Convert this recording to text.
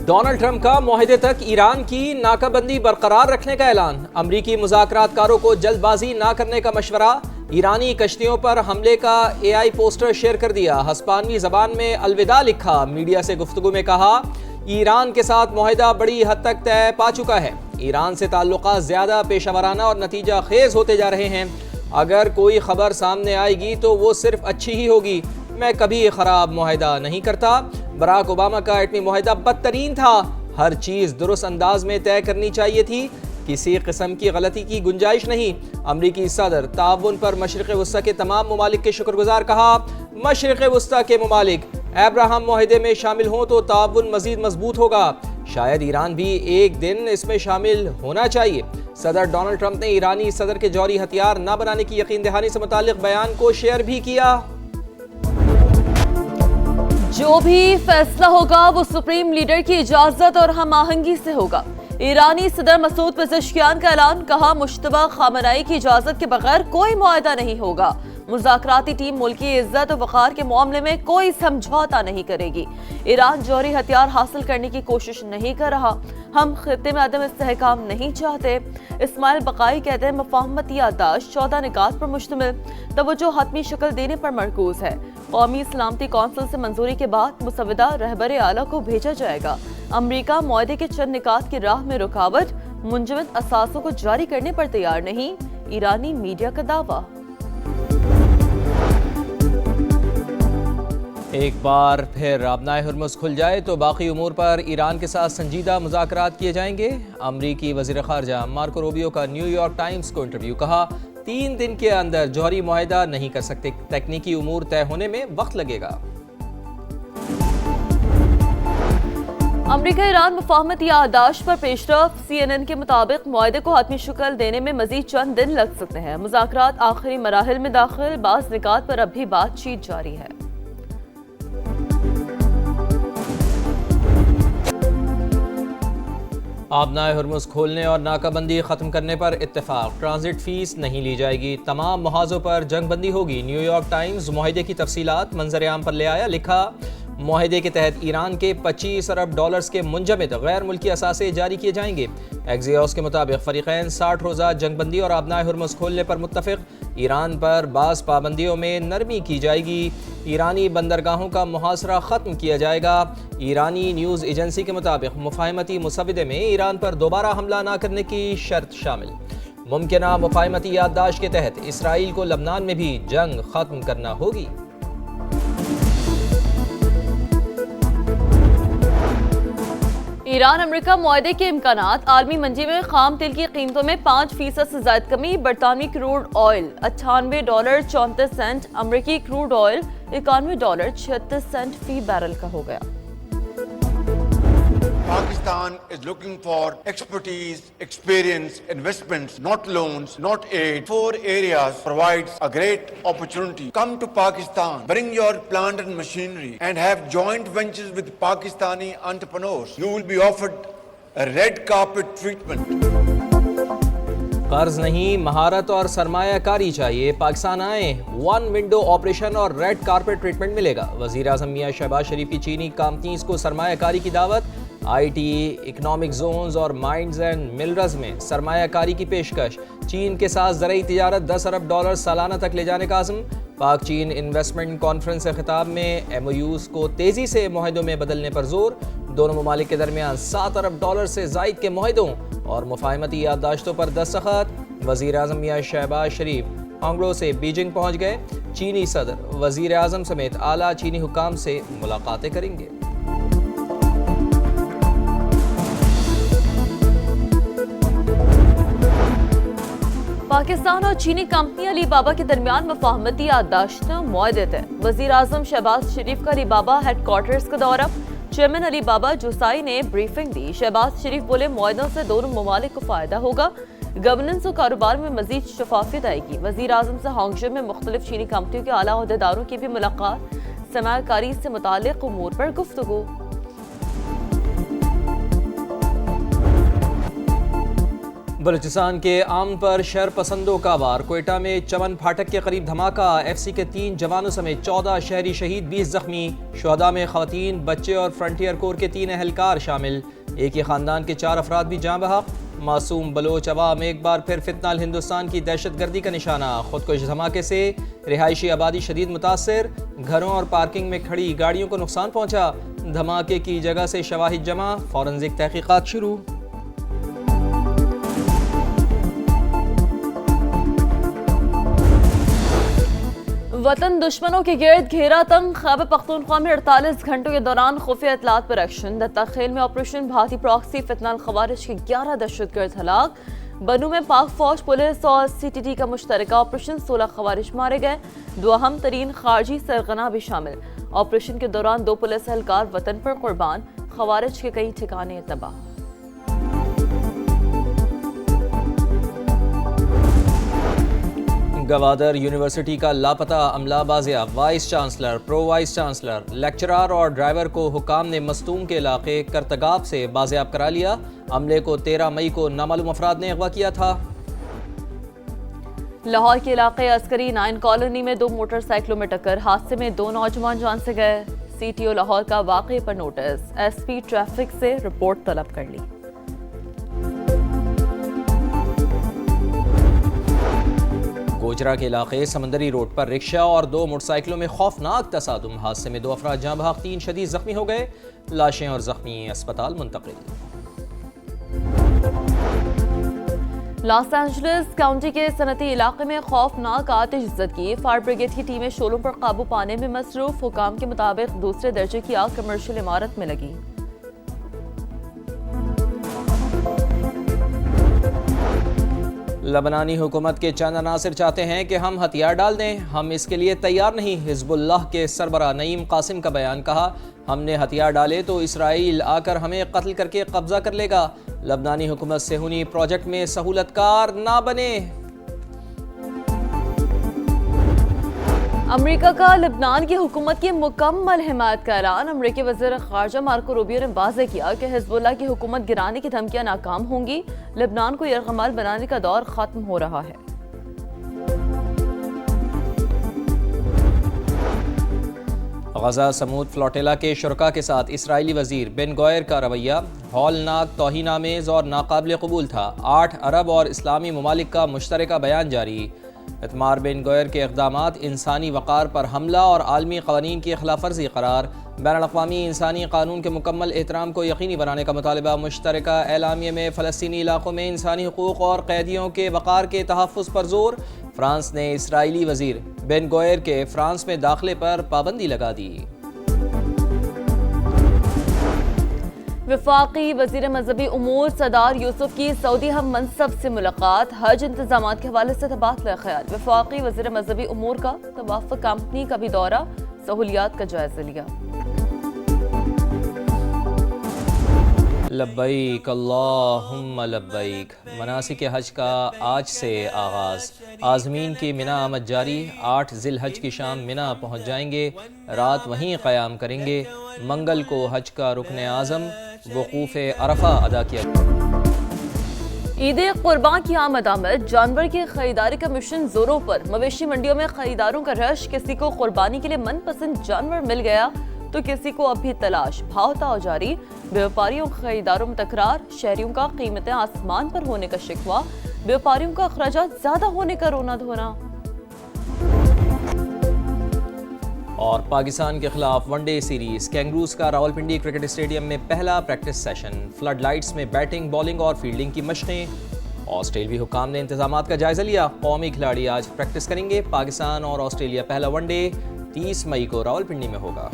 Donald Trump کا معاہدے تک ایران کی ناکہ بندی برقرار رکھنے کا اعلان، امریکی مذاکرات کاروں کو جلد بازی نہ کرنے کا مشورہ، ایرانی کشتیوں پر حملے کا AI پوسٹر شیئر کر دیا، ہسپانوی زبان میں الوداع لکھا، میڈیا سے گفتگو میں کہا ایران کے ساتھ معاہدہ بڑی حد تک طے پا چکا ہے، ایران سے تعلقات زیادہ پیشہ ورانہ اور نتیجہ خیز ہوتے جا رہے ہیں، اگر کوئی خبر سامنے آئے گی تو وہ صرف اچھی ہی ہوگی، میں کبھی خراب معاہدہ نہیں کرتا، براک اوباما کا ایٹمی معاہدہ بدترین تھا، ہر چیز درست انداز میں طے کرنی چاہیے تھی، کسی قسم کی غلطی کی گنجائش نہیں، امریکی صدر تعاون پر مشرق وسطی کے تمام ممالک کے شکر گزار، کہا مشرق وسطی کے ممالک ابراہم معاہدے میں شامل ہوں تو تعاون مزید مضبوط ہوگا، شاید ایران بھی ایک دن اس میں شامل ہونا چاہیے۔ صدر ڈونلڈ ٹرمپ نے ایرانی صدر کے جوہری ہتھیار نہ بنانے کی یقین دہانی سے متعلق بیان کو شیئر بھی کیا۔ جو بھی فیصلہ ہوگا وہ سپریم لیڈر کی اجازت اور ہم آہنگی سے ہوگا، ایرانی صدر مسعود پزشکیان کا اعلان، کہا مشتبہ خامنائی کی اجازت کے بغیر کوئی معاہدہ نہیں ہوگا، مذاکراتی ٹیم ملکی عزت و وقار کے معاملے میں کوئی سمجھوتا نہیں کرے گی، ایران جوہری ہتھیار حاصل کرنے کی کوشش نہیں کر رہا، ہم خطے میں عدم استحکام نہیں چاہتے، اسماعیل بقائی کہتے ہیں مفاہمتی یادداشت 14 نکات پر مشتمل، توجہ حتمی شکل دینے پر مرکوز ہے، قومی سلامتی کونسل سے منظوری کے بعد مسودہ رہبر اعلیٰ کو بھیجا جائے گا، امریکہ معاہدے کے چند نکات کی راہ میں رکاوٹ، منجمد اثاثوں کو جاری کرنے پر تیار نہیں، ایرانی میڈیا کا دعویٰ۔ ایک بار پھر آبنائے ہرمز کھل جائے تو باقی امور پر ایران کے ساتھ سنجیدہ مذاکرات کیے جائیں گے، امریکی وزیر خارجہ مارکو روبیو کا نیو یارک ٹائمز کو انٹرویو، کہا 3 دن کے اندر جوہری معاہدہ نہیں کر سکتے، تکنیکی امور طے ہونے میں وقت لگے گا۔ امریکہ ایران مفاہمتی یادداشت پر پیش رفت، CNN کے مطابق معاہدے کو حتمی شکل دینے میں مزید چند دن لگ سکتے ہیں، مذاکرات آخری مراحل میں داخل، بعض نکات پر اب بھی بات چیت جاری ہے۔ آبنائے ہرمز کھولنے اور ناکہ بندی ختم کرنے پر اتفاق، ٹرانزٹ فیس نہیں لی جائے گی، تمام محاذوں پر جنگ بندی ہوگی، نیو یارک ٹائمز معاہدے کی تفصیلات منظر عام پر لے آیا، لکھا معاہدے کے تحت ایران کے $25 ارب کے منجمد غیر ملکی اثاثے جاری کیے جائیں گے، ایکزیوس کے مطابق فریقین 60 روزہ جنگ بندی اور آبنائے ہرمز کھولنے پر متفق، ایران پر بعض پابندیوں میں نرمی کی جائے گی، ایرانی بندرگاہوں کا محاصرہ ختم کیا جائے گا، ایرانی نیوز ایجنسی کے مطابق مفاہمتی مسودے میں ایران پر دوبارہ حملہ نہ کرنے کی شرط شامل، ممکنہ مفاہمتی یادداشت کے تحت اسرائیل کو لبنان میں بھی جنگ ختم کرنا ہوگی۔ ایران امریکہ معاہدے کے امکانات، عالمی منڈی میں خام تیل کی قیمتوں میں 5% سے زائد کمی، برطانوی کروڈ آئل $98.34، امریکی کروڈ آئل $91.36 فی بیرل کا ہو گیا۔ Pakistan is looking for expertise, experience, investments, not loans, not aid. 4 areas provides a great opportunity. Come to Pakistan, bring your plant and machinery and have joint ventures with Pakistani entrepreneurs. You will be offered a red carpet treatment. قرض نہیں، مہارت اور سرمایہ کاری چاہیے، پاکستان آئیں، 1 window operation اور red carpet treatment ملے گا، وزیر اعظم میاں شہباز شریف کی چینی کمپنیز کو سرمایہ کاری کی دعوت، ITE، اکنامک زونز اور مائنز اینڈ ملرز میں سرمایہ کاری کی پیشکش، چین کے ساتھ زرعی تجارت $10 ارب سالانہ تک لے جانے کا عزم، پاک چین انویسٹمنٹ کانفرنس سے خطاب میں MOUs کو تیزی سے معاہدوں میں بدلنے پر زور، دونوں ممالک کے درمیان $7 ارب سے زائد کے معاہدوں اور مفاہمتی یادداشتوں پر دستخط، وزیر اعظم میاں شہباز شریف ہانگلو سے بیجنگ پہنچ گئے، چینی صدر وزیر اعظم سمیت اعلیٰ چینی حکام سے ملاقاتیں کریں گے۔ پاکستان اور چینی کمپنی علی بابا کے درمیان مفاہمتی یادداشت معاہدے طے، وزیر اعظم شہباز شریف کا علی بابا ہیڈ کوارٹرز کا دورہ، چیئرمین علی بابا جوسائی نے بریفنگ دی، شہباز شریف بولے معاہدوں سے دونوں ممالک کو فائدہ ہوگا، گورننس و کاروبار میں مزید شفافیت آئے گی، وزیر اعظم سے ہانگجو میں مختلف چینی کمپنیوں کے اعلیٰ عہدیداروں کی بھی ملاقات، سرمایہ کاری سے متعلق امور پر گفتگو۔ بلوچستان کے امن پر شر پسندوں کا وار، کوئٹہ میں چمن پھاٹک کے قریب دھماکہ، ایف سی کے 3 جوانوں سمیت 14 شہری شہید، 20 زخمی، شہداء میں خواتین، بچے اور فرنٹیئر کور کے 3 اہلکار شامل، ایک ہی خاندان کے 4 افراد بھی جاں بحق۔ معصوم بلوچ عوام ایک بار پھر فتنہ ہندوستان کی دہشت گردی کا نشانہ، خودکش دھماکے سے رہائشی آبادی شدید متاثر، گھروں اور پارکنگ میں کھڑی گاڑیوں کو نقصان پہنچا، دھماکے کی جگہ سے شواہد جمع، فورنزک تحقیقات شروع۔ وطن دشمنوں کے گرد گھیرا تنگ، خیبر پختونخوا میں 48 گھنٹوں کے دوران خفیہ اطلاعات پر ایکشن، دتا خیل میں آپریشن بھارتی پراکسی، فتنہ الخوارج کے 11 دہشت گرد ہلاک، بنو میں پاک فوج، پولیس اور سی ٹی ٹی کا مشترکہ آپریشن، 16 خوارج مارے گئے، 2 اہم ترین خارجی سرغنہ بھی شامل، آپریشن کے دوران 2 پولیس اہلکار وطن پر قربان، خوارج کے کئی ٹھکانے تباہ۔ گوادر یونیورسٹی کا لاپتہ عملہ بازیاب، vice chancellor, pro vice chancellor, lecturer اور ڈرائیور کو حکام نے مستوم کے علاقے کرتگاب سے بازیاب کرا لیا، عملے کو 13 مئی کو نامعلوم افراد نے اغوا کیا تھا۔ لاہور کے علاقے عسکری 9 کالونی میں 2 موٹر سائیکلوں میں ٹکر، حادثے میں 2 نوجوان جان سے گئے، سی ٹی او لاہور کا واقعے پر نوٹس، ایس پی ٹریفک سے رپورٹ طلب کر لی۔ گوجرا کے علاقے سمندری روڈ پر رکشہ اور 2 موٹر سائیکلوں میں خوفناک تصادم، حادثے میں 2 افراد جاں بحق، 3 شدید زخمی ہو گئے، لاشیں اور زخمی اسپتال منتقل۔ لاس اینجلس کاؤنٹی کے صنعتی علاقے میں خوفناک آتش زدگی، فائر بریگیڈ کی ٹیمیں شعلوں پر قابو پانے میں مصروف، حکام کے مطابق دوسرے درجے کی آگ کمرشل عمارت میں لگی۔ لبنانی حکومت کے چند عناصر چاہتے ہیں کہ ہم ہتھیار ڈال دیں، ہم اس کے لیے تیار نہیں، حزب اللہ کے سربراہ نعیم قاسم کا بیان، کہا ہم نے ہتھیار ڈالے تو اسرائیل آ کر ہمیں قتل کر کے قبضہ کر لے گا، لبنانی حکومت صہیونی پروجیکٹ میں سہولت کار نہ بنے۔ امریکہ کا لبنان کی حکومت کی مکمل حمایت کا اعلان، امریکی وزیر خارجہ مارکو روبیو نے واضح کیا کہ حزب اللہ کی حکومت گرانے کی دھمکیاں ناکام ہوں گی، لبنان کو یرغمال بنانے کا دور ختم ہو رہا ہے۔ غزہ سمود فلوٹیلا کے شرکاء کے ساتھ اسرائیلی وزیر بن گوئر کا رویہ ہولناک، توہین آمیز اور ناقابل قبول تھا، 8 عرب اور اسلامی ممالک کا مشترکہ بیان جاری، اتمار بن گوئر کے اقدامات انسانی وقار پر حملہ اور عالمی قوانین کی خلاف ورزی قرار، بین الاقوامی انسانی قانون کے مکمل احترام کو یقینی بنانے کا مطالبہ، مشترکہ اعلامیے میں فلسطینی علاقوں میں انسانی حقوق اور قیدیوں کے وقار کے تحفظ پر زور، فرانس نے اسرائیلی وزیر بن گوئر کے فرانس میں داخلے پر پابندی لگا دی۔ وفاقی وزیر مذہبی امور سردار یوسف کی سعودی ہم منصب سے ملاقات، حج انتظامات کے حوالے سے تبادلہ خیال، وفاقی وزیر مذہبی امور کا توافق کمپنی کا بھی دورہ، سہولیات کا جائزہ لیا۔ لبیک اللہم لبیک، مناسک حج کا آج سے آغاز، عازمین کی منا آمد جاری، 8 ذی الحج کی شام منا پہنچ جائیں گے، رات وہیں قیام کریں گے، منگل کو حج کا رکن اعظم وقوف عرفہ ادا کیا۔ عید قربان کی آمد، جانور کی خریداری کا مشن زوروں پر، مویشی منڈیوں میں خریداروں کا رش، کسی کو قربانی کے لیے من پسند جانور مل گیا تو کسی کو اب بھی تلاش، بھاؤ تاؤ جاری، بیوپاریوں خریداروں میں تکرار، شہریوں کا قیمتیں آسمان پر ہونے کا شکوہ، بیوپاریوں کا اخراجات زیادہ ہونے کا رونا دھونا۔ اور پاکستان کے خلاف ون ڈے سیریز، کینگروز کا راولپنڈی کرکٹ اسٹیڈیم میں پہلا پریکٹس سیشن، فلڈ لائٹس میں بیٹنگ، بالنگ اور فیلڈنگ کی مشقیں، آسٹریلوی حکام نے انتظامات کا جائزہ لیا، قومی کھلاڑی آج پریکٹس کریں گے، پاکستان اور آسٹریلیا پہلا ون ڈے 30 مئی کو راولپنڈی میں ہوگا۔